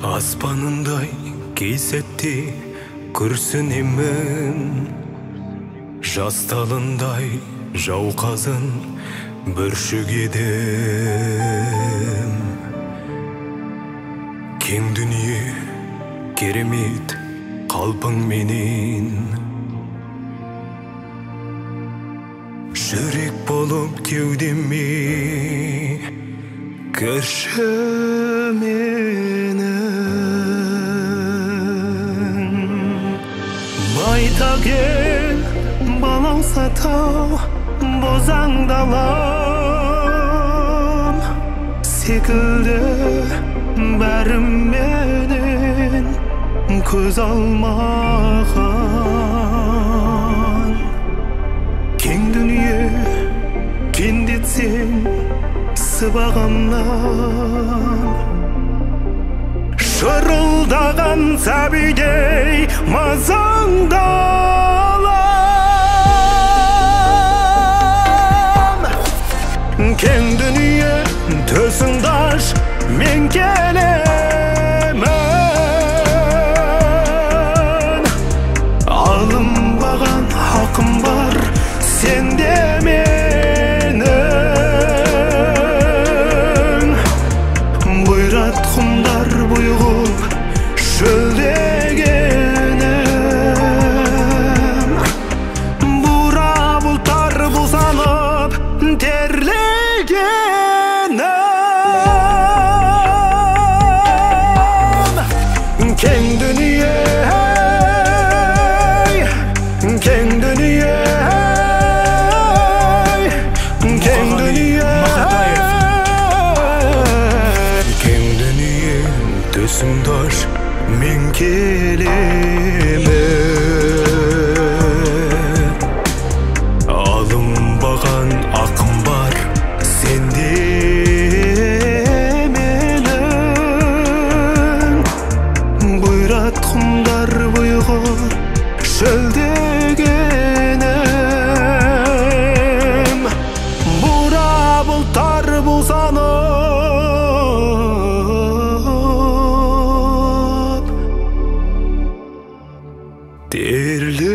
Аспанындай кейсетти күрсінемін, жасталындай жауқазын бүршік едім. Кең дүние керемет қалпың менен, жүрек болып кеудеме кірші менің. Байтақ ел балауса тау, бозаңдалам секілді бәрім менен көз алмаған. Кең дүние кендетсең сыбағамнан, шырылдаған сәбидей мазаңдалам. Кең дүние төсіңдаш мен келемін, алынбаған хақым бар сенде менің. Бұйрат құмдар бұйғып шөлдегенім, бура бұлттар бусанып терлегенім. Кең дүние, кең дүние, кең дүние, кең дүние төсіңдаш мен келемін, алынбаған ақым бар сенде менің. Бұйрат құмдар бұйғыр шөлдегенім, бура бұлттар бусанып терлегенім.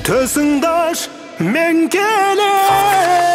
Төсіңдаш мен келемін.